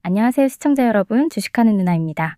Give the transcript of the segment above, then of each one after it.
안녕하세요, 시청자 여러분. 주식하는 누나입니다.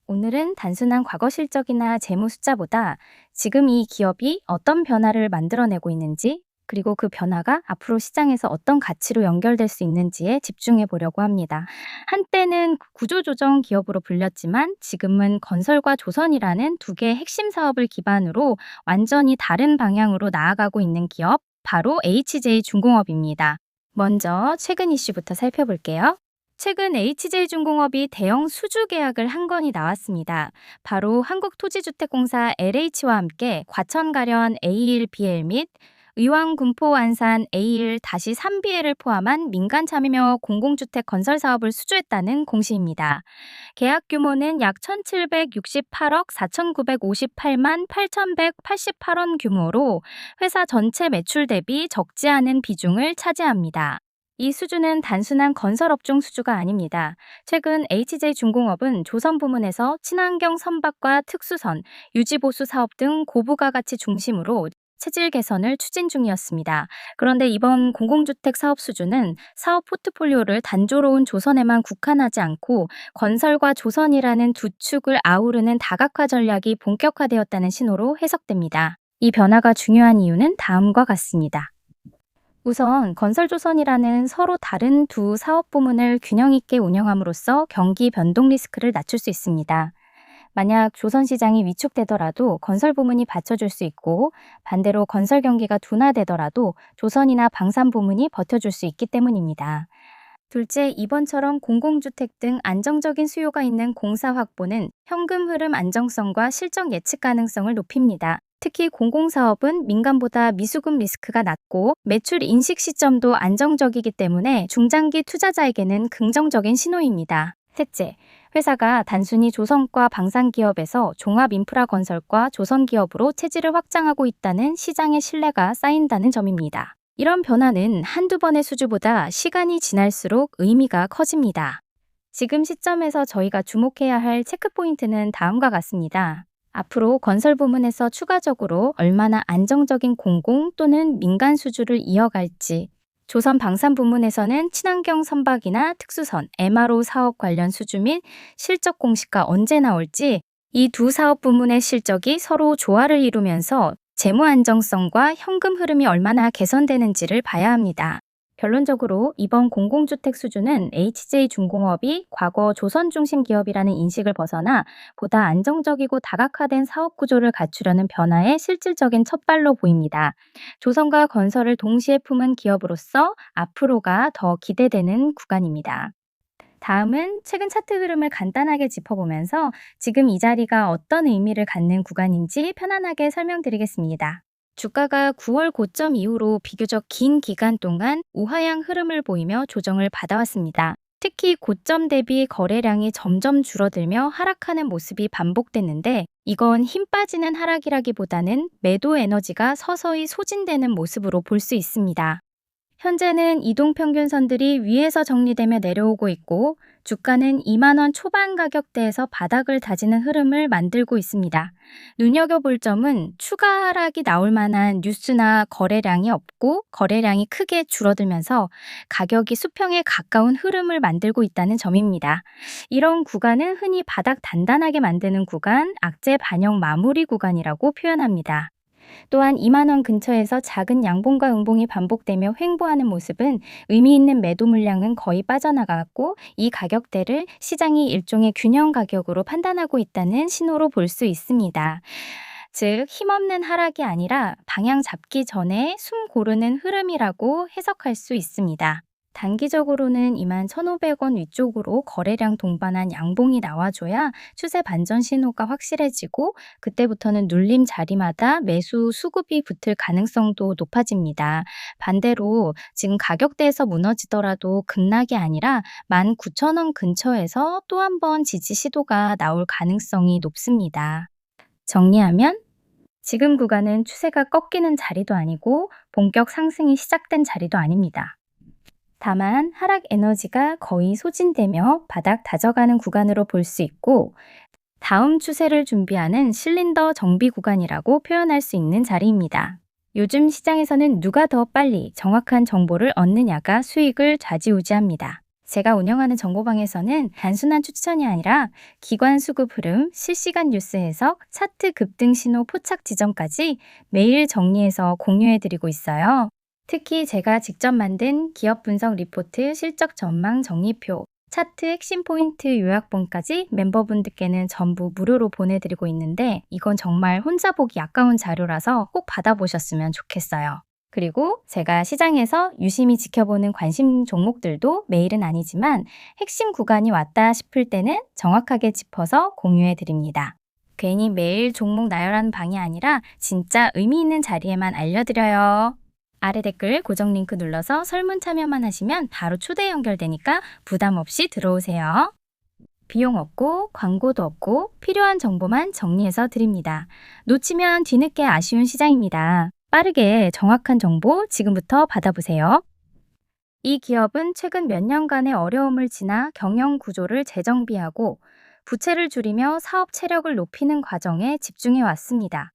오늘은 단순한 과거 실적이나 재무 숫자보다 지금 이 기업이 어떤 변화를 만들어내고 있는지, 그리고 그 변화가 앞으로 시장에서 어떤 가치로 연결될 수 있는지에 집중해 보려고 합니다. 한때는 구조조정 기업으로 불렸지만 지금은 건설과 조선이라는 두 개의 핵심 사업을 기반으로 완전히 다른 방향으로 나아가고 있는 기업, 바로 HJ중공업입니다. 먼저 최근 이슈부터 살펴볼게요. 최근 HJ중공업이 대형 수주 계약을 한 건이 나왔습니다. 바로 한국토지주택공사 LH와 함께 과천 가련 A1BL 및 의왕 군포 안산 A1-3BL을 포함한 민간 참여 공공주택 건설 사업을 수주했다는 공시입니다. 계약 규모는 약 1,768억 4,958만 8,188원 규모로 회사 전체 매출 대비 적지 않은 비중을 차지합니다. 이 수주는 단순한 건설업종 수주가 아닙니다. 최근 HJ중공업은 조선 부문에서 친환경 선박과 특수선, 유지보수 사업 등 고부가 가치 중심으로 체질 개선을 추진 중이었습니다. 그런데 이번 공공주택 사업 수주는 사업 포트폴리오를 단조로운 조선에만 국한하지 않고 건설과 조선이라는 두 축을 아우르는 다각화 전략이 본격화되었다는 신호로 해석됩니다. 이 변화가 중요한 이유는 다음과 같습니다. 우선 건설조선이라는 서로 다른 두 사업 부문을 균형 있게 운영함으로써 경기 변동 리스크를 낮출 수 있습니다. 만약 조선 시장이 위축되더라도 건설 부문이 받쳐줄 수 있고, 반대로 건설 경기가 둔화되더라도 조선이나 방산 부문이 버텨줄 수 있기 때문입니다. 둘째, 이번처럼 공공주택 등 안정적인 수요가 있는 공사 확보는 현금 흐름 안정성과 실적 예측 가능성을 높입니다. 특히 공공사업은 민간보다 미수금 리스크가 낮고 매출 인식 시점도 안정적이기 때문에 중장기 투자자에게는 긍정적인 신호입니다. 셋째, 회사가 단순히 조선과 방산기업에서 종합인프라건설과 조선기업으로 체질을 확장하고 있다는 시장의 신뢰가 쌓인다는 점입니다. 이런 변화는 한두 번의 수주보다 시간이 지날수록 의미가 커집니다. 지금 시점에서 저희가 주목해야 할 체크포인트는 다음과 같습니다. 앞으로 건설 부문에서 추가적으로 얼마나 안정적인 공공 또는 민간 수주를 이어갈지, 조선 방산 부문에서는 친환경 선박이나 특수선, MRO 사업 관련 수주 및 실적 공시가 언제 나올지, 이 두 사업 부문의 실적이 서로 조화를 이루면서 재무 안정성과 현금 흐름이 얼마나 개선되는지를 봐야 합니다. 결론적으로 이번 공공주택 수주는 HJ중공업이 과거 조선 중심 기업이라는 인식을 벗어나 보다 안정적이고 다각화된 사업 구조를 갖추려는 변화의 실질적인 첫발로 보입니다. 조선과 건설을 동시에 품은 기업으로서 앞으로가 더 기대되는 구간입니다. 다음은 최근 차트 흐름을 간단하게 짚어보면서 지금 이 자리가 어떤 의미를 갖는 구간인지 편안하게 설명드리겠습니다. 주가가 9월 고점 이후로 비교적 긴 기간 동안 우하향 흐름을 보이며 조정을 받아왔습니다. 특히 고점 대비 거래량이 점점 줄어들며 하락하는 모습이 반복됐는데, 이건 힘 빠지는 하락이라기보다는 매도 에너지가 서서히 소진되는 모습으로 볼 수 있습니다. 현재는 이동평균선들이 위에서 정리되며 내려오고 있고, 주가는 2만 원 초반 가격대에서 바닥을 다지는 흐름을 만들고 있습니다. 눈여겨볼 점은 추가 하락이 나올 만한 뉴스나 거래량이 없고 거래량이 크게 줄어들면서 가격이 수평에 가까운 흐름을 만들고 있다는 점입니다. 이런 구간은 흔히 바닥 단단하게 만드는 구간, 악재 반영 마무리 구간이라고 표현합니다. 또한 2만 원 근처에서 작은 양봉과 음봉이 반복되며 횡보하는 모습은 의미 있는 매도 물량은 거의 빠져나갔고, 이 가격대를 시장이 일종의 균형 가격으로 판단하고 있다는 신호로 볼 수 있습니다. 즉, 힘없는 하락이 아니라 방향 잡기 전에 숨 고르는 흐름이라고 해석할 수 있습니다. 단기적으로는 21,500원 위쪽으로 거래량 동반한 양봉이 나와줘야 추세 반전 신호가 확실해지고, 그때부터는 눌림 자리마다 매수 수급이 붙을 가능성도 높아집니다. 반대로 지금 가격대에서 무너지더라도 급락이 아니라 19,000원 근처에서 또 한 번 지지 시도가 나올 가능성이 높습니다. 정리하면, 지금 구간은 추세가 꺾이는 자리도 아니고 본격 상승이 시작된 자리도 아닙니다. 다만 하락 에너지가 거의 소진되며 바닥 다져가는 구간으로 볼 수 있고, 다음 추세를 준비하는 실린더 정비 구간이라고 표현할 수 있는 자리입니다. 요즘 시장에서는 누가 더 빨리 정확한 정보를 얻느냐가 수익을 좌지우지합니다. 제가 운영하는 정보방에서는 단순한 추천이 아니라 기관 수급 흐름, 실시간 뉴스 해석, 차트 급등 신호 포착 지점까지 매일 정리해서 공유해드리고 있어요. 특히 제가 직접 만든 기업 분석 리포트, 실적 전망 정리표, 차트 핵심 포인트 요약본까지 멤버분들께는 전부 무료로 보내드리고 있는데 이건 정말 혼자 보기 아까운 자료라서 꼭 받아보셨으면 좋겠어요. 그리고 제가 시장에서 유심히 지켜보는 관심 종목들도 매일은 아니지만 핵심 구간이 왔다 싶을 때는 정확하게 짚어서 공유해 드립니다. 괜히 매일 종목 나열하는 방이 아니라 진짜 의미 있는 자리에만 알려드려요. 아래 댓글 고정 링크 눌러서 설문 참여만 하시면 바로 초대 연결되니까 부담 없이 들어오세요. 비용 없고 광고도 없고 필요한 정보만 정리해서 드립니다. 놓치면 뒤늦게 아쉬운 시장입니다. 빠르게 정확한 정보 지금부터 받아보세요. 이 기업은 최근 몇 년간의 어려움을 지나 경영 구조를 재정비하고 부채를 줄이며 사업 체력을 높이는 과정에 집중해 왔습니다.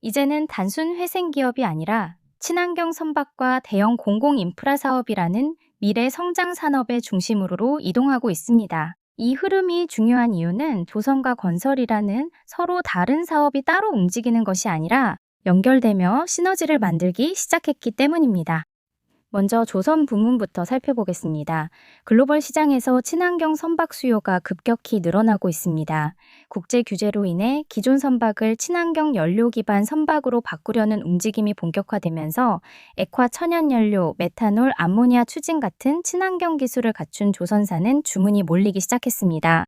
이제는 단순 회생 기업이 아니라 친환경 선박과 대형 공공 인프라 사업이라는 미래 성장 산업의 중심으로 이동하고 있습니다. 이 흐름이 중요한 이유는 조선과 건설이라는 서로 다른 사업이 따로 움직이는 것이 아니라 연결되며 시너지를 만들기 시작했기 때문입니다. 먼저 조선 부문부터 살펴보겠습니다. 글로벌 시장에서 친환경 선박 수요가 급격히 늘어나고 있습니다. 국제 규제로 인해 기존 선박을 친환경 연료 기반 선박으로 바꾸려는 움직임이 본격화되면서 액화 천연연료, 메탄올, 암모니아 추진 같은 친환경 기술을 갖춘 조선사는 주문이 몰리기 시작했습니다.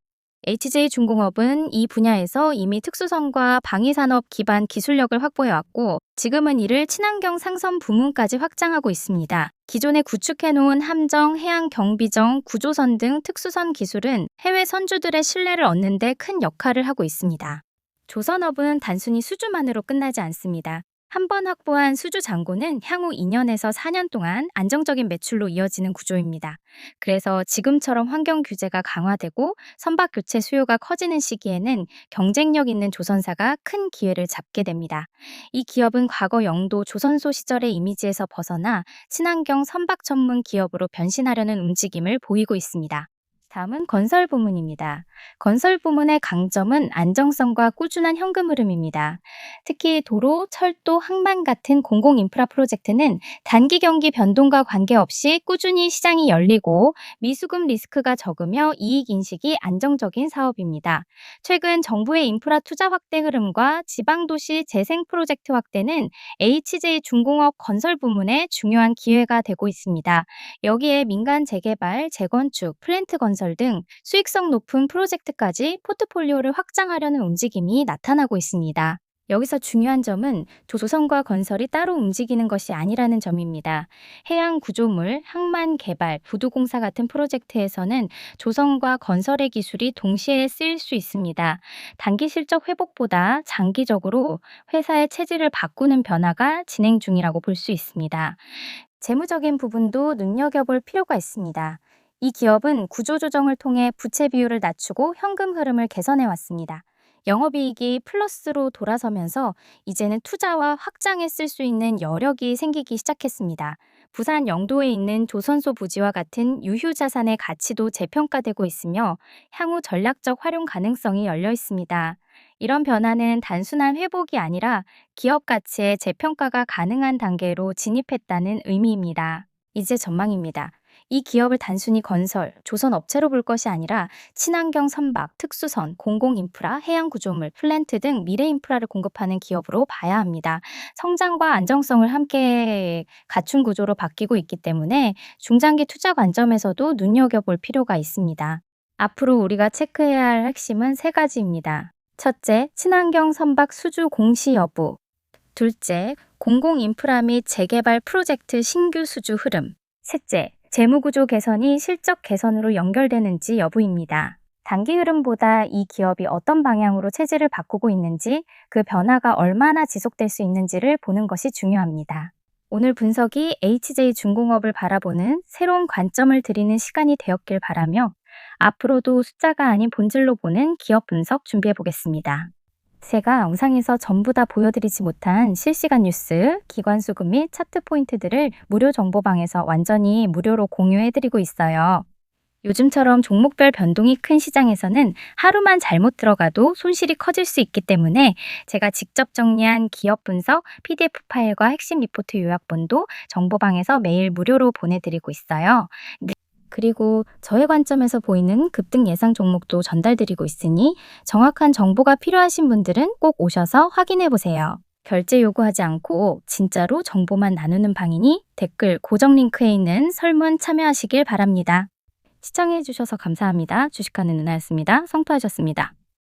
HJ중공업은 이 분야에서 이미 특수선과 방위산업 기반 기술력을 확보해왔고 지금은 이를 친환경 상선 부문까지 확장하고 있습니다. 기존에 구축해놓은 함정, 해양 경비정, 구조선 등 특수선 기술은 해외 선주들의 신뢰를 얻는 데 큰 역할을 하고 있습니다. 조선업은 단순히 수주만으로 끝나지 않습니다. 한 번 확보한 수주 잔고는 향후 2년에서 4년 동안 안정적인 매출로 이어지는 구조입니다. 그래서 지금처럼 환경 규제가 강화되고 선박 교체 수요가 커지는 시기에는 경쟁력 있는 조선사가 큰 기회를 잡게 됩니다. 이 기업은 과거 영도 조선소 시절의 이미지에서 벗어나 친환경 선박 전문 기업으로 변신하려는 움직임을 보이고 있습니다. 다음은 건설 부문입니다. 건설 부문의 강점은 안정성과 꾸준한 현금 흐름입니다. 특히 도로, 철도, 항만 같은 공공 인프라 프로젝트는 단기 경기 변동과 관계없이 꾸준히 시장이 열리고 미수금 리스크가 적으며 이익 인식이 안정적인 사업입니다. 최근 정부의 인프라 투자 확대 흐름과 지방도시 재생 프로젝트 확대는 HJ중공업 건설 부문의 중요한 기회가 되고 있습니다. 여기에 민간 재개발, 재건축, 플랜트 건설 등 수익성 높은 프로젝트까지 포트폴리오를 확장하려는 움직임이 나타나고 있습니다. 여기서 중요한 점은 조선과 건설이 따로 움직이는 것이 아니라는 점입니다. 해양 구조물, 항만 개발, 부두공사 같은 프로젝트에서는 조선과 건설의 기술이 동시에 쓰일 수 있습니다. 단기 실적 회복보다 장기적으로 회사의 체질을 바꾸는 변화가 진행 중이라고 볼 수 있습니다. 재무적인 부분도 눈여겨볼 필요가 있습니다. 이 기업은 구조조정을 통해 부채 비율을 낮추고 현금 흐름을 개선해 왔습니다. 영업이익이 플러스로 돌아서면서 이제는 투자와 확장에 쓸 수 있는 여력이 생기기 시작했습니다. 부산 영도에 있는 조선소 부지와 같은 유휴 자산의 가치도 재평가되고 있으며 향후 전략적 활용 가능성이 열려 있습니다. 이런 변화는 단순한 회복이 아니라 기업 가치의 재평가가 가능한 단계로 진입했다는 의미입니다. 이제 전망입니다. 이 기업을 단순히 건설, 조선 업체로 볼 것이 아니라 친환경 선박, 특수선, 공공인프라, 해양구조물, 플랜트 등 미래 인프라를 공급하는 기업으로 봐야 합니다. 성장과 안정성을 함께 갖춘 구조로 바뀌고 있기 때문에 중장기 투자 관점에서도 눈여겨볼 필요가 있습니다. 앞으로 우리가 체크해야 할 핵심은 3가지입니다. 첫째, 친환경 선박 수주 공시 여부. 둘째, 공공인프라 및 재개발 프로젝트 신규 수주 흐름. 셋째, 재무구조 개선이 실적 개선으로 연결되는지 여부입니다. 단기 흐름보다 이 기업이 어떤 방향으로 체질을 바꾸고 있는지, 그 변화가 얼마나 지속될 수 있는지를 보는 것이 중요합니다. 오늘 분석이 HJ중공업을 바라보는 새로운 관점을 드리는 시간이 되었길 바라며 앞으로도 숫자가 아닌 본질로 보는 기업 분석 준비해 보겠습니다. 제가 영상에서 전부 다 보여드리지 못한 실시간 뉴스, 기관 수급 및 차트 포인트들을 무료 정보방에서 완전히 무료로 공유해드리고 있어요. 요즘처럼 종목별 변동이 큰 시장에서는 하루만 잘못 들어가도 손실이 커질 수 있기 때문에 제가 직접 정리한 기업 분석 PDF 파일과 핵심 리포트 요약본도 정보방에서 매일 무료로 보내드리고 있어요. 그리고 저의 관점에서 보이는 급등 예상 종목도 전달드리고 있으니 정확한 정보가 필요하신 분들은 꼭 오셔서 확인해 보세요. 결제 요구하지 않고 진짜로 정보만 나누는 방이니 댓글 고정 링크에 있는 설문 참여하시길 바랍니다. 시청해 주셔서 감사합니다. 주식하는 누나였습니다. 성투하셨습니다.